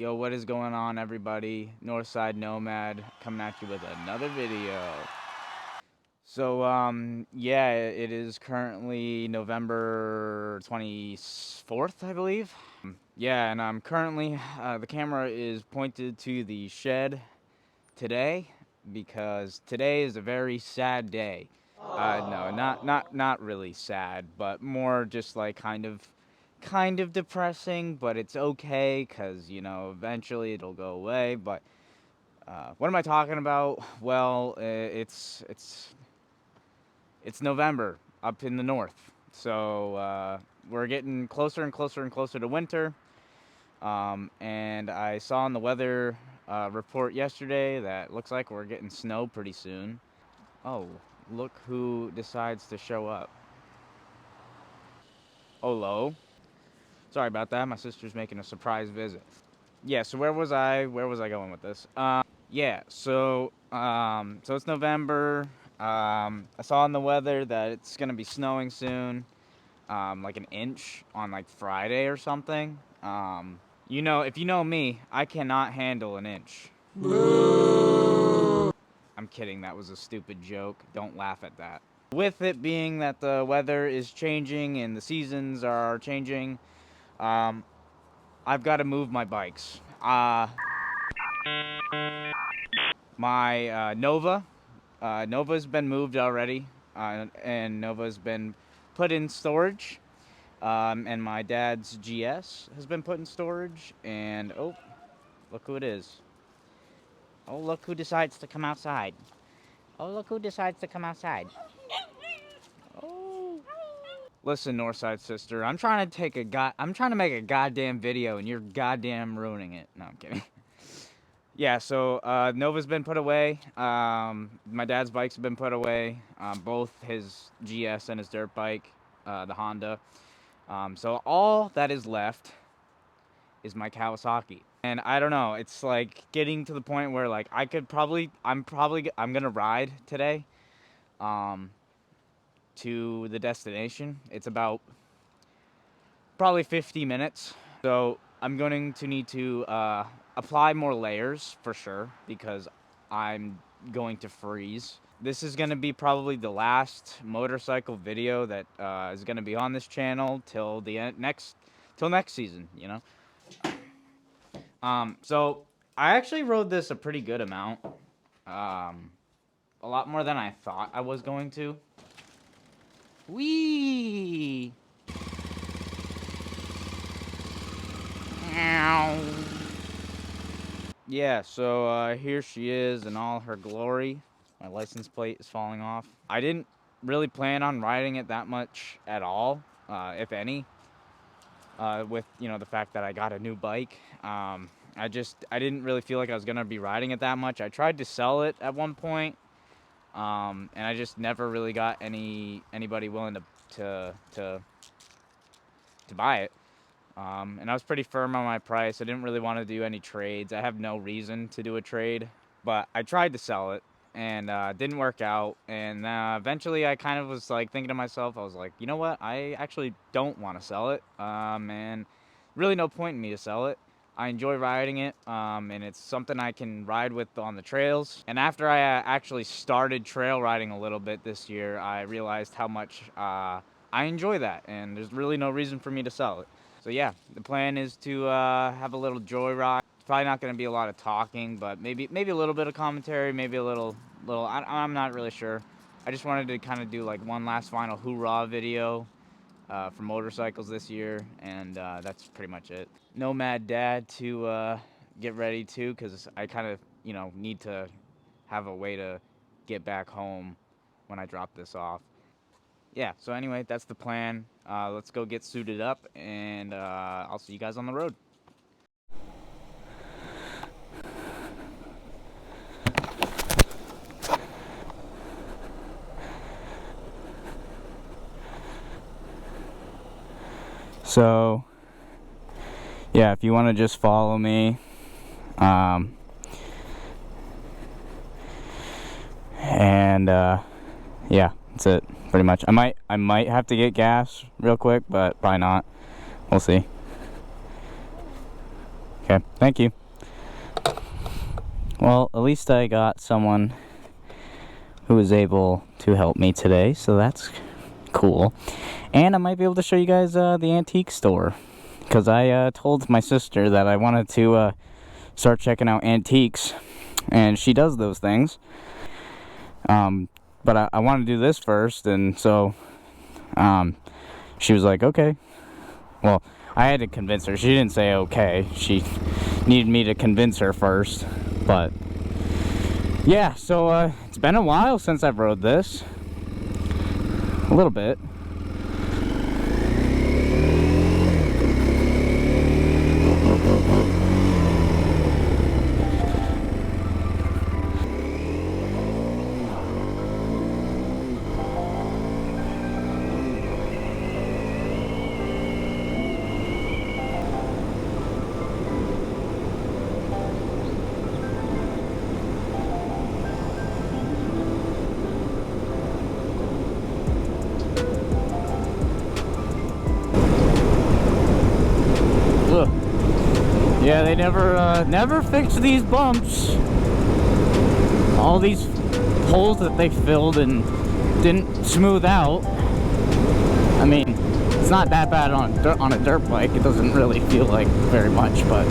Yo, what is going on, everybody? Northside Nomad coming at you with another video. So, yeah, it is currently November 24th, I believe. Yeah, and I'm currently, the camera is pointed to the shed today because today is a very sad day. No, not really sad, but more just like kind of depressing, but it's okay because, you know, eventually it'll go away. But what am I talking about? Well, it's November up in the north, so we're getting closer and closer and closer to winter. And I saw on the weather report yesterday that looks like we're getting snow pretty soon. Oh, look who decides to show up. Hello. Sorry about that. My sister's making a surprise visit. Yeah, so where was I going with this? Yeah, so it's November. I saw in the weather that it's gonna be snowing soon, like an inch on like Friday or something. You know, if you know me, I cannot handle an inch. Boo! I'm kidding, that was a stupid joke. Don't laugh at that. With it being that the weather is changing and the seasons are changing, I've got to move my bikes. My Nova's been moved already, and Nova's been put in storage. And my dad's GS has been put in storage, and oh, look who it is. Oh, look who decides to come outside. Oh, look who decides to come outside. Oh. Listen, Northside sister, I'm trying to make a goddamn video, and you're goddamn ruining it. No, I'm kidding. Yeah, so Nova's been put away. My dad's bikes have been put away. Both his GS and his dirt bike, the Honda. So all that is left is my Kawasaki. And I don't know, it's like getting to the point where like I'm gonna ride today to the destination. It's about probably 50 minutes. So I'm going to need to apply more layers for sure because I'm going to freeze. This is going to be probably the last motorcycle video that is going to be on this channel till next season, you know. So I actually rode this a pretty good amount, a lot more than I thought I was going to. Whee! Yeah, so here she is in all her glory. My license plate is falling off. I didn't really plan on riding it that much at all, if any, with, you know, the fact that I got a new bike. I didn't really feel like I was going to be riding it that much. I tried to sell it at one point, and I just never really got anybody willing to buy it. And I was pretty firm on my price. I didn't really want to do any trades. I have no reason to do a trade, but I tried to sell it and didn't work out. And eventually I kind of was like thinking to myself, I was like, you know what? I actually don't want to sell it. And really no point in me to sell it. I enjoy riding it, and it's something I can ride with on the trails. And after I actually started trail riding a little bit this year, I realized how much I enjoy that, and there's really no reason for me to sell it. So yeah, the plan is to have a little joyride. It's probably not going to be a lot of talking, but maybe a little bit of commentary, maybe a little. I'm not really sure. I just wanted to kind of do like one last final hoorah video for motorcycles this year, and that's pretty much it. Nomad Dad to get ready to, because I kind of, you know, need to have a way to get back home when I drop this off. Yeah, so anyway, that's the plan. Let's go get suited up, and I'll see you guys on the road. So, yeah, if you want to just follow me, and yeah, that's it, pretty much. I might have to get gas real quick, but probably not. We'll see. Okay. Okay, thank you. Well, at least I got someone who was able to help me today, so that's cool. And I might be able to show you guys the antique store, because I told my sister that I wanted to start checking out antiques, and she does those things. But I want to do this first, and so she was like, okay. Well, I had to convince her. She didn't say okay. She needed me to convince her first. But yeah, so it's been a while since I've rode this. A little bit. Yeah, they never fixed these bumps. All these holes that they filled and didn't smooth out. I mean, it's not that bad on a dirt bike. It doesn't really feel like very much, but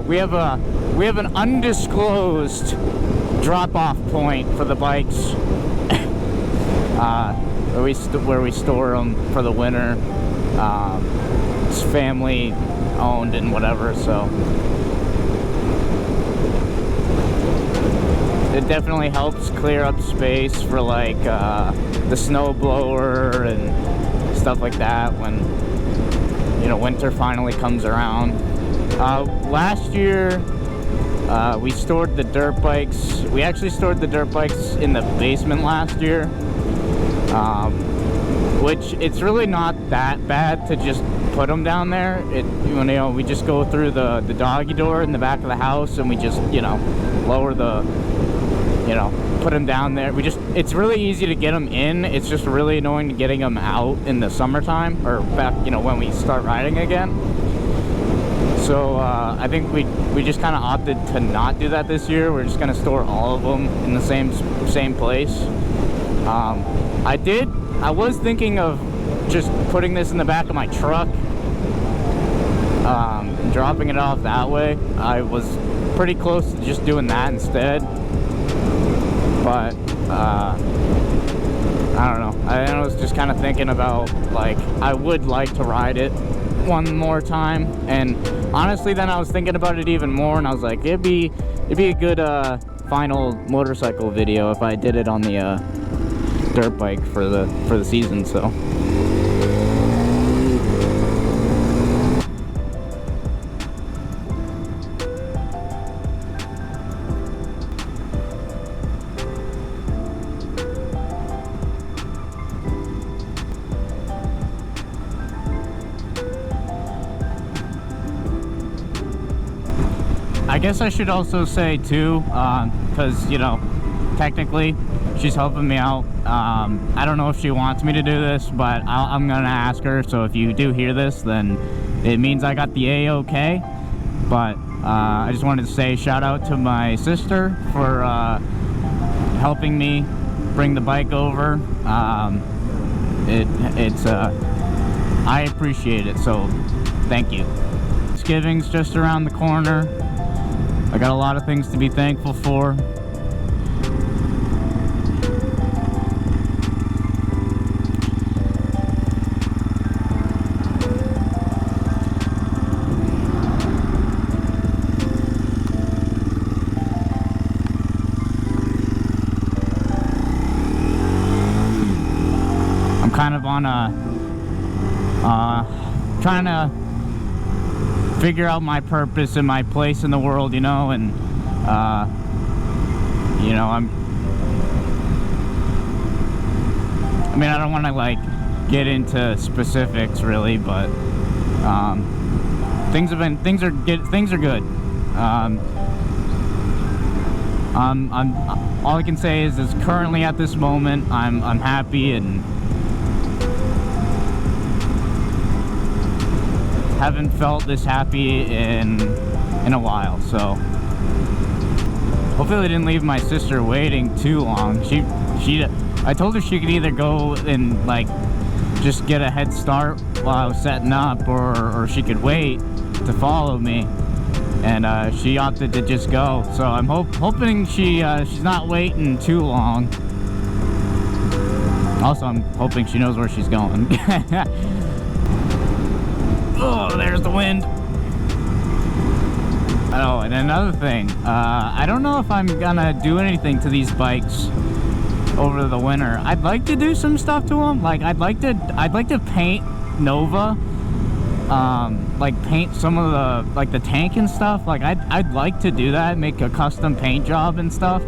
we have an undisclosed drop-off point for the bikes, where we store them for the winter. It's family owned and whatever, so it definitely helps clear up space for like the snow blower and stuff like that when, you know, winter finally comes around. Last year, we stored the dirt bikes. We actually stored the dirt bikes in the basement last year, which it's really not that bad to just put them down there. You know, we just go through the doggy door in the back of the house, and we just, you know, lower the, you know, put them down there. It's really easy to get them in. It's just really annoying getting them out in the summertime, or back, you know, when we start riding again. So I think we just kind of opted to not do that this year. We're just going to store all of them in the same place. I was thinking of just putting this in the back of my truck and dropping it off that way. I was pretty close to just doing that instead, but I don't know. I was just kind of thinking about, like, I would like to ride it one more time, and honestly then I was thinking about it even more, and I was like, it'd be a good final motorcycle video if I did it on the dirt bike for the season. So I guess I should also say too, because, you know, technically she's helping me out. I don't know if she wants me to do this, but I'm gonna ask her. So if you do hear this, then it means I got the A-OK. But I just wanted to say shout out to my sister for helping me bring the bike over. I appreciate it, so thank you. Thanksgiving's just around the corner. I got a lot of things to be thankful for. I'm kind of on a trying to figure out my purpose and my place in the world, you know, and You know, I mean, I don't want to like get into specifics really, but things are good. All I can say is currently at this moment, I'm happy and haven't felt this happy in a while. So hopefully I didn't leave my sister waiting too long. I told her she could either go and like just get a head start while I was setting up, or she could wait to follow me, and she opted to just go. So I'm hoping she's not waiting too long. Also, I'm hoping she knows where she's going. Oh, there's the wind. Oh, and another thing, I don't know if I'm gonna do anything to these bikes over the winter. I'd like to do some stuff to them. Like I'd like to paint Nova, like paint some of the like the tank and stuff. Like I'd like to do that, make a custom paint job and stuff.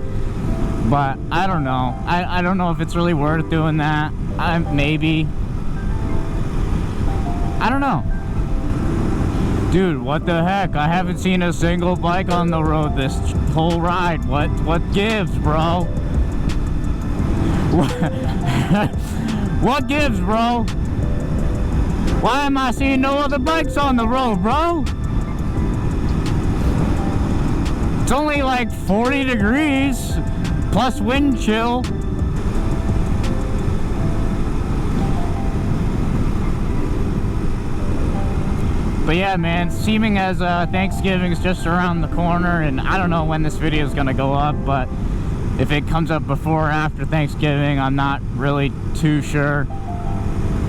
But I don't know. I don't know if it's really worth doing that. Maybe. I don't know. Dude, what the heck? I haven't seen a single bike on the road this whole ride. What gives, bro? What gives, bro? Why am I seeing no other bikes on the road, bro? It's only like 40 degrees plus wind chill. But yeah, man, seeming as Thanksgiving is just around the corner, and I don't know when this video is gonna go up, but if it comes up before or after Thanksgiving, I'm not really too sure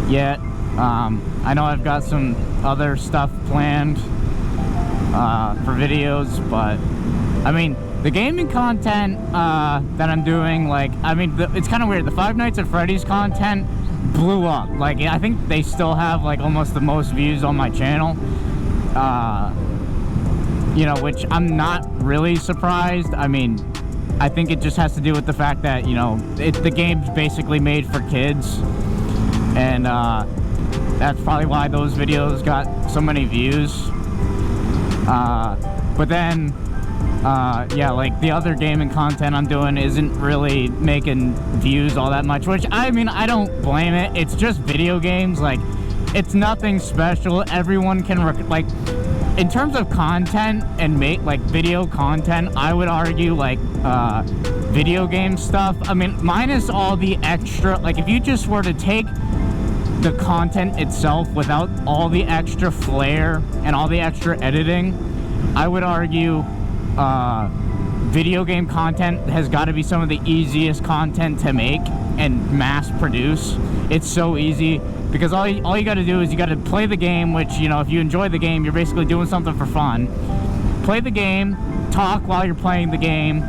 yet. I know I've got some other stuff planned for videos, but I mean, the gaming content that I'm doing, like, I mean, it's kind of weird. The Five Nights at Freddy's content blew up. Like, I think they still have like almost the most views on my channel. You know, which I'm not really surprised. I mean, I think it just has to do with the fact that, you know, the game's basically made for kids, and that's probably why those videos got so many views. But then yeah, like the other gaming content I'm doing isn't really making views all that much, which I mean, I don't blame it. It's just video games. Like, it's nothing special. Everyone can like, in terms of content and make like video content, I would argue like video game stuff, I mean, minus all the extra, like if you just were to take the content itself without all the extra flair and all the extra editing, I would argue video game content has got to be some of the easiest content to make and mass produce. It's so easy because all you got to do is you got to play the game, which, you know, if you enjoy the game, you're basically doing something for fun. Play the game, talk while you're playing the game,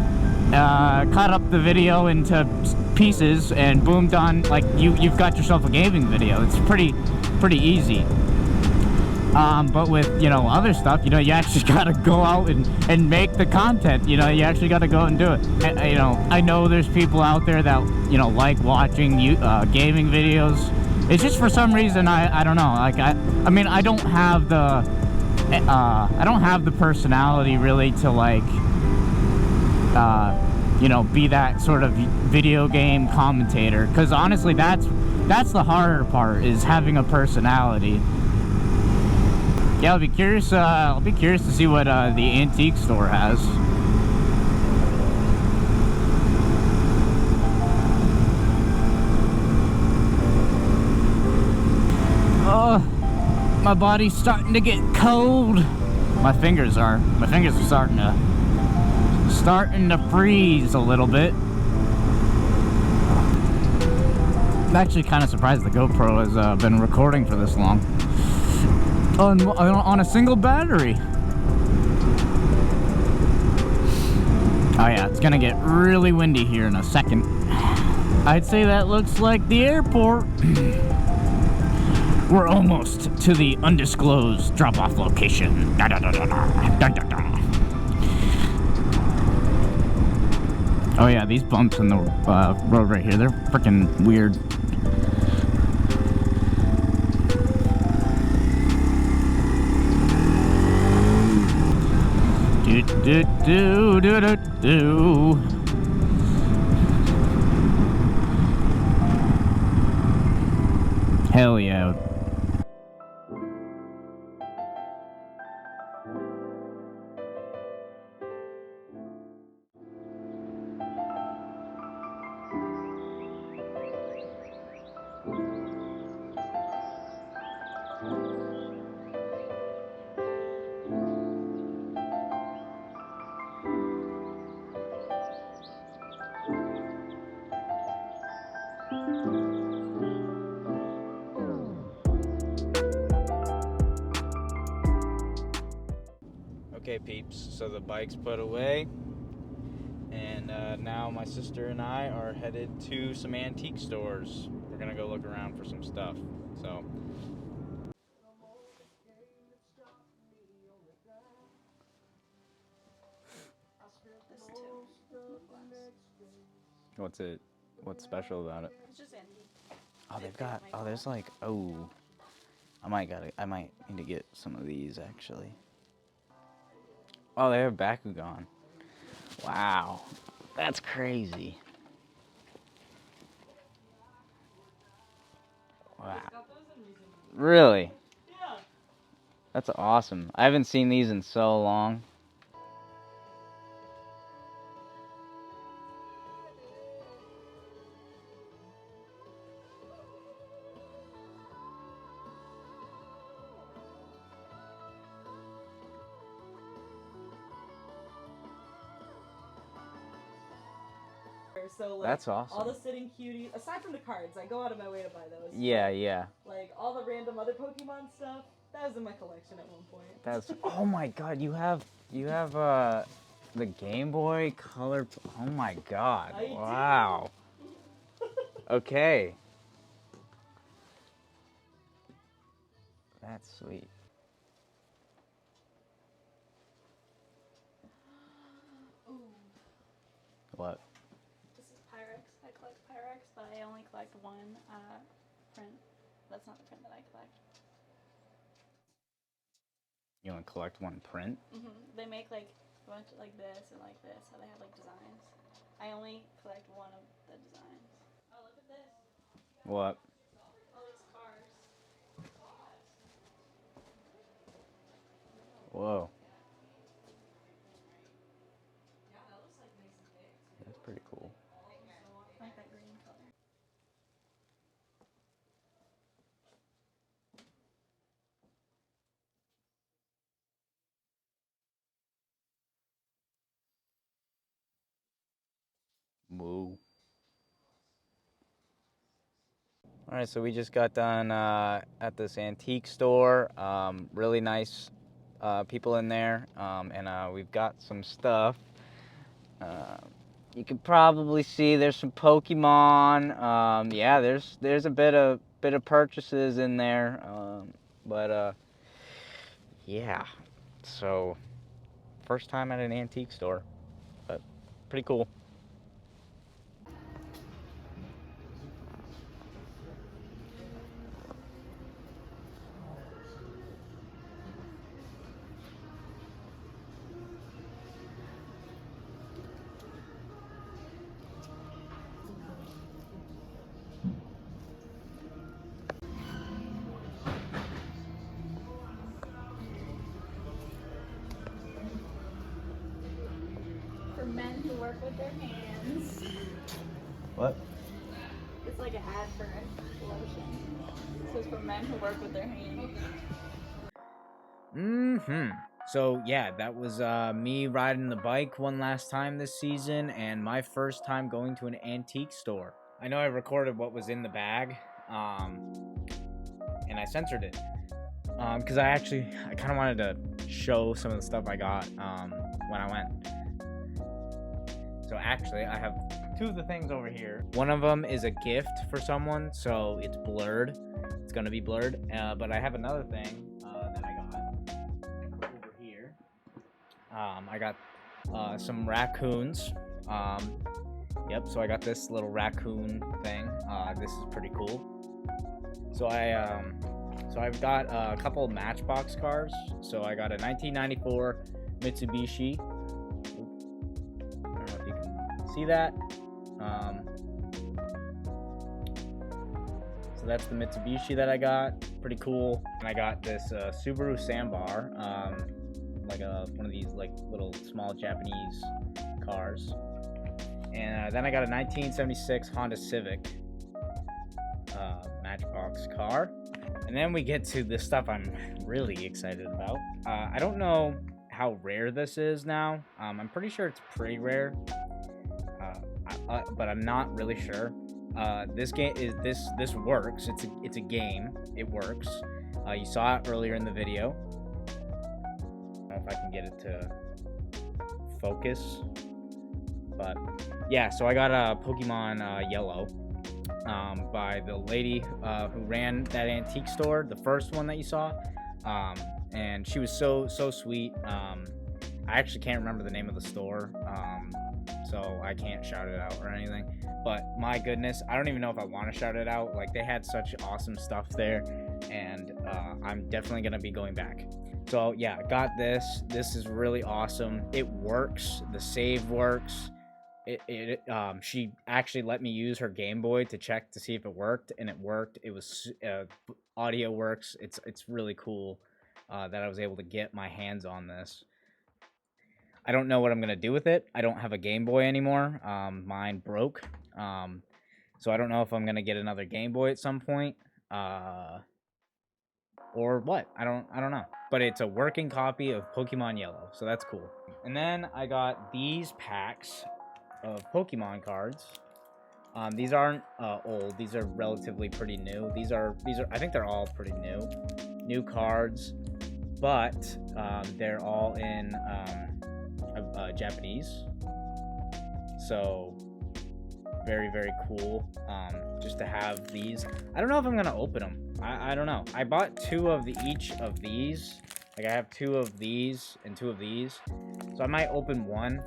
cut up the video into pieces, and boom, done. Like, you've got yourself a gaming video. It's pretty easy. But with, you know, other stuff, you know, you actually got to go out and make the content. You know, you actually got to go out and do it. You know, I know there's people out there that, you know, like watching gaming videos. It's just for some reason, I don't know. Like, I mean, I don't have the personality really to, like, you know, be that sort of video game commentator. Because honestly, that's the harder part, is having a personality. Yeah, I'll be curious to see what the antique store has. Oh, my body's starting to get cold. My fingers are starting to freeze a little bit. I'm actually kind of surprised the GoPro has been recording for this long. On a single battery. Oh yeah, it's gonna get really windy here in a second. I'd say that looks like the airport. We're almost to the undisclosed drop-off location. Da, da, da, da, da, da, da, da. Oh yeah, these bumps in the road right here, they're freaking weird. Do do do do do do. Hell yeah. Okay, peeps, so the bike's put away, and now my sister and I are headed to some antique stores. We're gonna go look around for some stuff. So, This too. what's it? What's special about it? It's just antique. Oh, they've got. Oh, there's like. Oh, I might need to get some of these actually. Oh, they have Bakugan. Wow, that's crazy. Wow. Really? Yeah. That's awesome. I haven't seen these in so long. So like That's awesome. all the sitting cuties, aside from the cards, I go out of my way to buy those. Yeah, yeah. Like all the random other Pokemon stuff, that was in my collection at one point. That's. Oh my God! You have the Game Boy Color. Oh my God! I Wow. do. Okay. That's sweet. Ooh. What? This is Pyrex. I collect Pyrex, but I only collect one print. That's not the print that I collect. You want to collect one print? They make like a bunch of like this and like this, how they have like designs. I only collect one of the designs. Oh, look at this. What? All these cars. Whoa. Yeah, that looks like Mason Dixon. That's pretty cool. I like that green color. Whoa. All right, so we just got done at this antique store. Really nice people in there, and we've got some stuff. You can probably see there's some Pokemon. Yeah, there's a bit of purchases in there, but yeah. So first time at an antique store, but pretty cool. For men who work with their hands. What? It's like an ad for lotion. It says for men who work with their hands. So yeah, that was me riding the bike one last time this season, and my first time going to an antique store. I know I recorded what was in the bag, and I censored it, because I kind of wanted to show some of the stuff I got when I went. So actually, I have two of the things over here. One of them is a gift for someone, so it's blurred. It's gonna be blurred. But I have another thing that I got over here. I got some raccoons. Yep, so I got this little raccoon thing. This is pretty cool. So I've got a couple of Matchbox cars. So I got a 1994 Mitsubishi. I don't know if you can see that. So that's the Mitsubishi that I got. Pretty cool. And I got this Subaru Sambar, like one of these like little small Japanese cars. And then I got a 1976 Honda Civic Matchbox car. And then we get to the stuff I'm really excited about. I don't know how rare this is now. I'm pretty sure it's pretty rare, but I'm not really sure. This game is this works. It's a game. It works. You saw it earlier in the video. I don't know if I can get it to focus, but yeah. So I got a Pokemon Yellow by the lady who ran that antique store, the first one that you saw, and she was so sweet. I actually can't remember the name of the store, so I can't shout it out or anything. But my goodness, I don't even know if I want to shout it out. Like, they had such awesome stuff there, and I'm definitely gonna be going back. So yeah, got this. This is really awesome. It works. The save works. She actually let me use her Game Boy to check to see if it worked, and it worked. It was audio works. It's really cool that I was able to get my hands on this. I don't know what I'm gonna do with it. I don't have a Game Boy anymore. Mine broke. So I don't know if I'm gonna get another Game Boy at some point. Or what? I don't know. But it's a working copy of Pokemon Yellow, so that's cool. And then I got these packs of Pokemon cards. These aren't old. These are relatively pretty new. These are I think they're all pretty new cards, but they're all in Japanese. So very cool. Just to have these. I don't know if I'm gonna open them. I don't know. I bought two of each of these. Like, I have two of these and two of these, so I might open one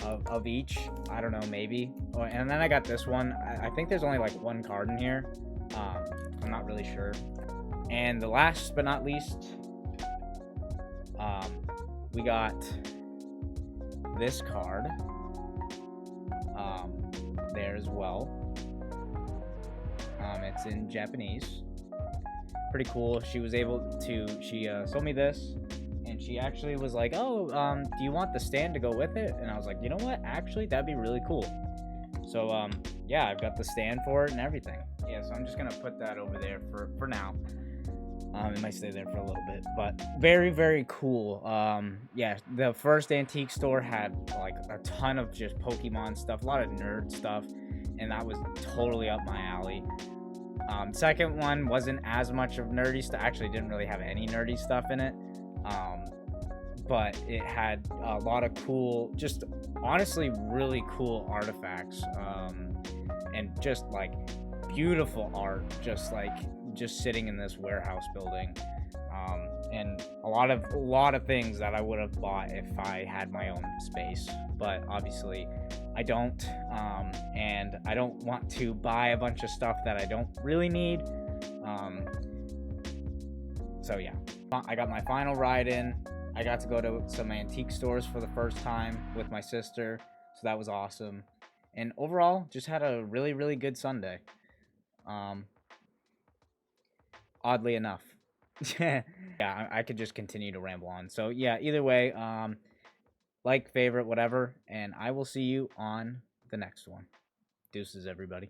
of each. I don't know, maybe. Oh, and then I got this one. I think there's only like one card in here. I'm not really sure. And the last but not least, we got this card there as well. It's in Japanese. Pretty cool. She was able to, she sold me this, and she actually was like, oh, do you want the stand to go with it? And I was like, you know what, actually that'd be really cool. So yeah, I've got the stand for it and everything. Yeah, so I'm just gonna put that over there for now. It might stay there for a little bit, but very cool. Yeah, the first antique store had like a ton of just Pokemon stuff, a lot of nerd stuff, and that was totally up my alley. Second one wasn't as much of nerdy stuff. Actually, didn't really have any nerdy stuff in it. But it had a lot of cool, just honestly really cool artifacts, and just like beautiful art, just sitting in this warehouse building, and a lot of things that I would have bought if I had my own space, but obviously I don't, and I don't want to buy a bunch of stuff that I don't really need. So yeah, I got my final ride in. I got to go to some antique stores for the first time with my sister, so that was awesome. And overall, just had a really good Sunday. Oddly enough. Yeah, I could just continue to ramble on. So yeah, either way, like, favorite, whatever, and I will see you on the next one. Deuces, everybody.